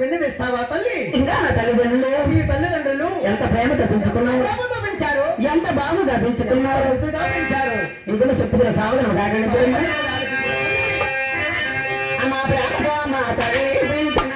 విన్నవిస్తావా తల్లి? ఇంకా నా తల్లిదండ్రులు ఈ తల్లిదండ్రులు ఎంత ప్రేమతో పెంచుకున్నారు, ప్రేమతో పెంచారు, ఎంత బాగుగా పెంచుకున్నారు, పెంచారు. ఇంకొక చెప్పుకున్న సావనం కాకండి అమ్మా ప్రేమతో మా తల్లి పెంచిన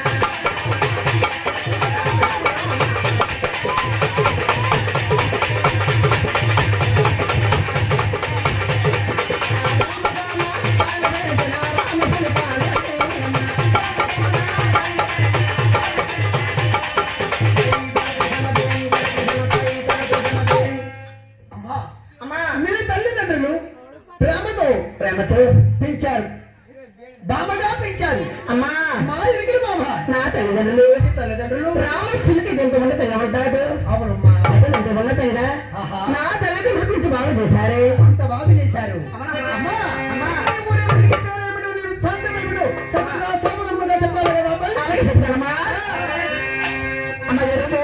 ప్రేమతో పెంచారు, బామగా పెంచారు. అమ్మా మా ఇరికి బామ నా తల్లిదండ్రులు రామస్సులకి ఎంతమంది తెగబడ్డాడు. అవునమ్మా ఎంతమంది తెగ నా తల్లిదండ్రులు గురించి బాగా చేశారే, అంత బాగా చేశారు. అలాగే చెప్తానమ్మా. అమ్మ ఎరుపు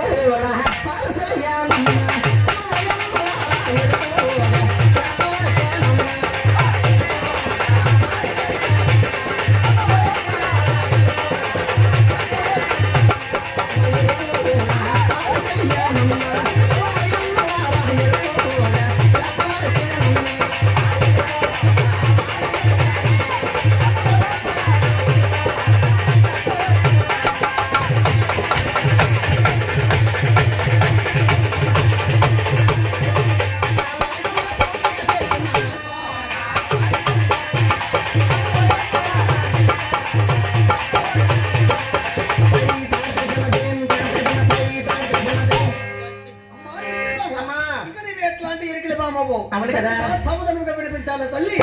అవును కదా సముద్రంగా విడిపించాలి తల్లి.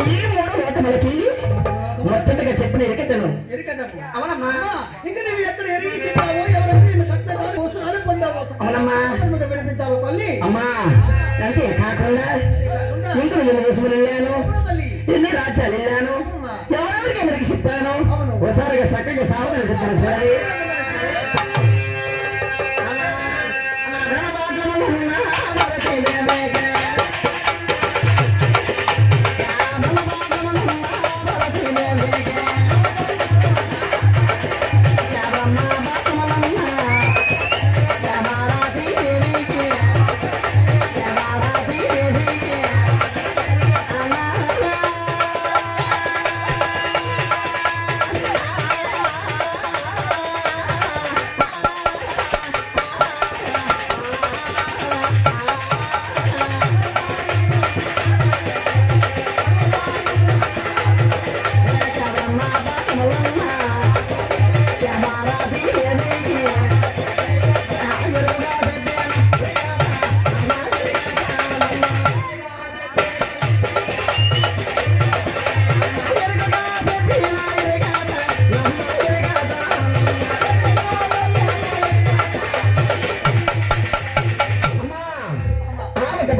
ఈ మూడు లోకములకి మొట్టగా చెప్పిన ఎరికతను అవునమ్మా. ఇంకా నువ్వు ఎక్కడ ఎరిగి చెప్పావో ఎవరైనా కట్టాలి పొందావో అవునమ్మా విడిపించావు తల్లి. అమ్మా అంటే కాకుండా ఇంట్లో ఎన్ని దేశములు వెళ్ళాను, ఎన్ని రాజ్యాలు వెళ్ళాను, ఎవరెవరికి ఎవరికి చెప్పాను, ఒకసారిగా చక్కగా సావధానం చెప్పాను సరే.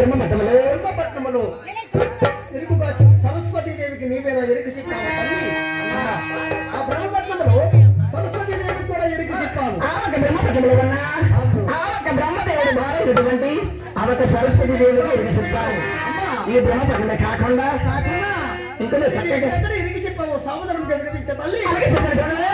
బ్రహ్మపట్నములో సరస్వతీ దేవికి నీవేనా ఎరుక చెప్పావు తల్లి? లోకములు ఉన్న ఆ ఒక బ్రహ్మదేవుడు భార్యటువంటి ఆ ఒక సరస్వతి దేవుడికి ఎరిగి చెప్పావు. ఈ బ్రహ్మపట్నమే కాకుండా ఇంకా చక్కగా ఎరిగి చెప్పావు. సోమదరం వినిపించే తల్లి అలాగే చెప్పాను చూడవే.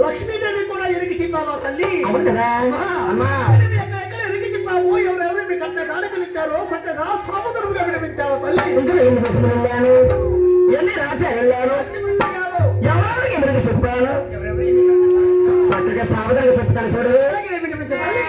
లక్ష్మీదేవి కూడా ఎరిగి చెప్పావా తల్లి? అవును కదా అమ్మా. ఎక్కడ ఎరిగి చెప్పావు? ఎవరెవరు మీ కట్ట కానుకలిచ్చారో చక్కగా సముద్రంగా వినిపించావో తల్లి. ఇంకా ఎన్ని బస్సులు వెళ్ళాను, ఎన్ని రాజా వెళ్ళాను, ఎవరెవరికి ఎదురుగా చెప్పాను, చక్కగా సావధానంగా చెప్తాను చూడు. వినిపించే తల్లి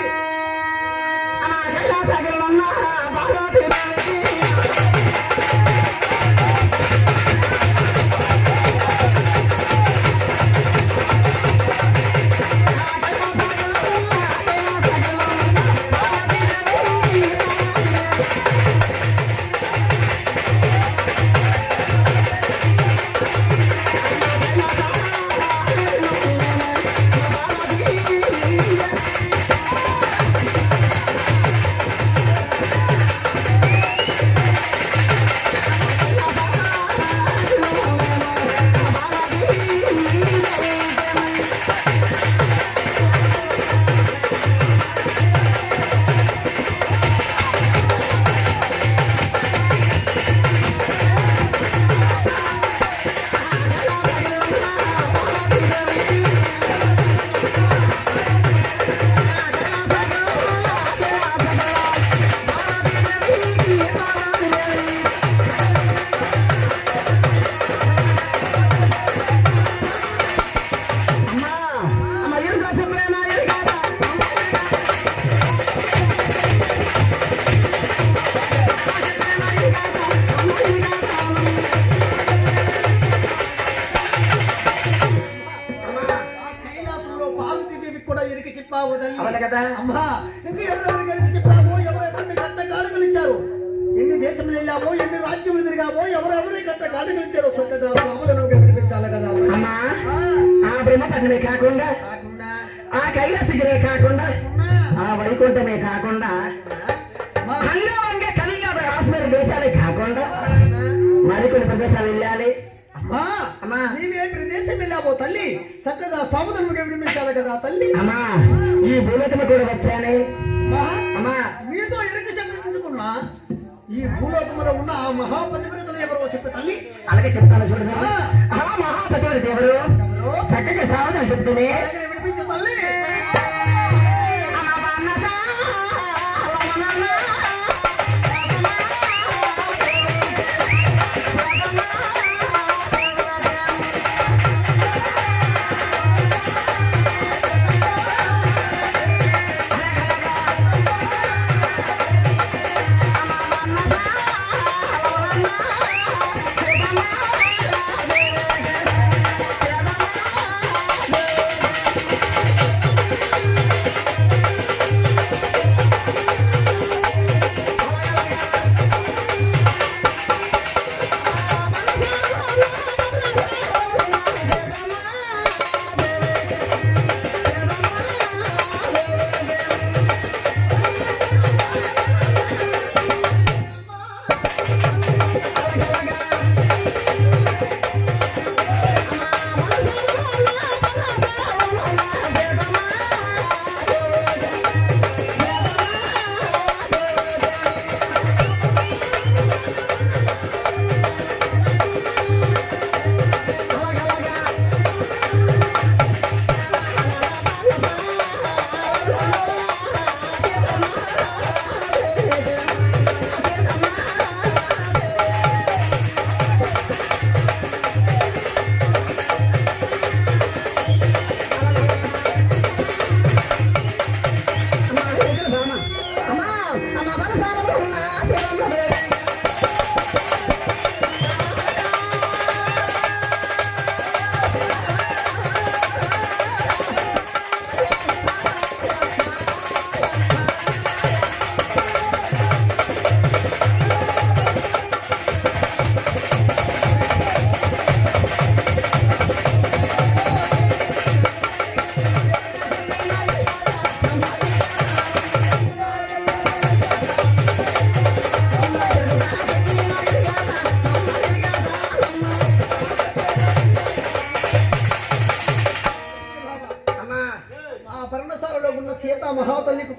అమ్మా. ఇంకా ఎవరెవరికి ఎరిగి చెప్పావో, ఎవరెవరు మీ కట్ట కానుకలిచ్చారు, ఎన్ని దేశములు వెళ్ళావో, ఎన్ని రాజ్యములు తిరిగావో, ఎవరెవరి కట్ట కానుకలిచ్చారో చక్కగా సముద్రంగా వినిపించాలి కదా అమ్మా. ఆ బ్రహ్మపట్నమే కాకుండా, ఆ కైలాసగిరే కాకుండా, ఆ వైకుంఠమే కాకుండా, కాశ్మీర్ దేశాలే కాకుండా మరికొన్ని ప్రదేశాలు వెళ్ళాలి. అమ్మా నేనే ప్రదేశం వెళ్ళావో తల్లి, చక్కగా సముద్రంగా వినిపించాలి కదా తల్లి. అమ్మా ఈ భూలోకము కూడా వచ్చానే. అమ్మా మీతో ఎరుక చెప్పించుకున్నా ఈ భూలోకములో ఉన్న ఆ మహాపతివ్రతలు ఎవరో చెప్పే తల్లి. అలాగే చెప్తాను చూడగా. ఆ మహాపతివ్రత ఎవరు చక్కగా సావధానం చెప్తూనే వినిపించే తల్లి.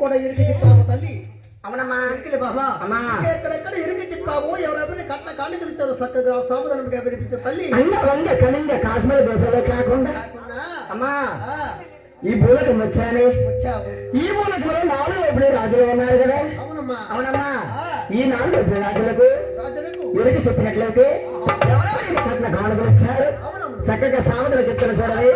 కూడా ఇరికి చెప్పావు తల్లి. అవునమ్మా ఇరికిలే బాబా అమ్మా ఎక్కడెక్కడ ఇరికి చెప్పావు ఎవరెవరిని కట్న కానుకలిచ్చారు చక్కగా సావధానంగా వినిపించే తల్లి. అంగ వంగ కలింగ కాశ్మీర దేశాలే కాకుండా అమ్మా ఈ భూలకు వచ్చాను. ఈ భూలకు 4 వైపులే రాజులు ఉన్నారు కదా. అవునమ్మా ఈ 4 వైపుల రాజులకు ఎవరికి చెప్పినట్లయితే ఎవరెవరైనా కట్న కానుకలు ఇచ్చారు చక్కగా సావధానం చెప్తాను చూడాలి.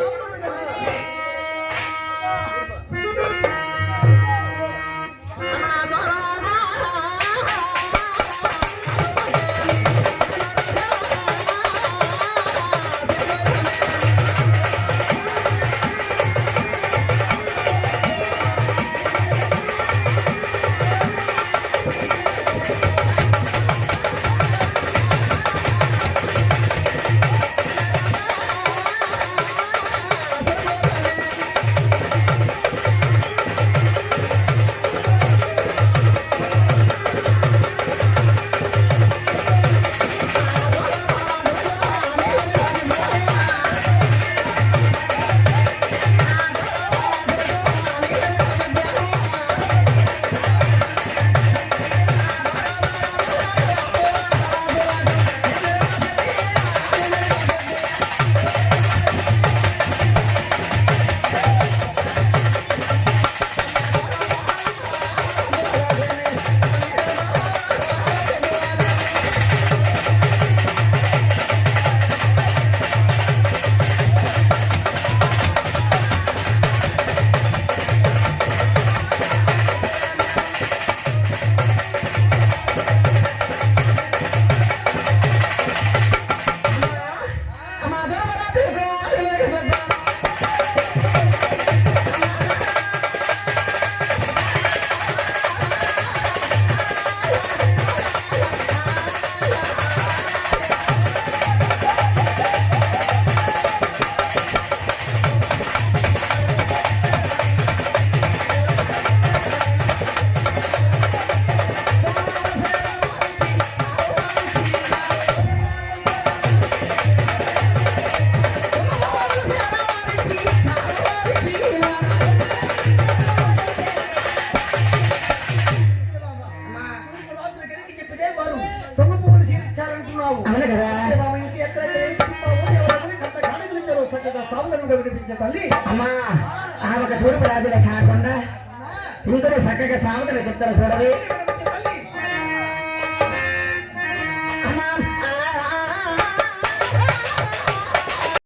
అవును కదా అమ్మా ఒక తూర్పు రాజులే కాకుండా ఇంకొక చక్కగా సామెతలు చెప్తారు చూడాలి.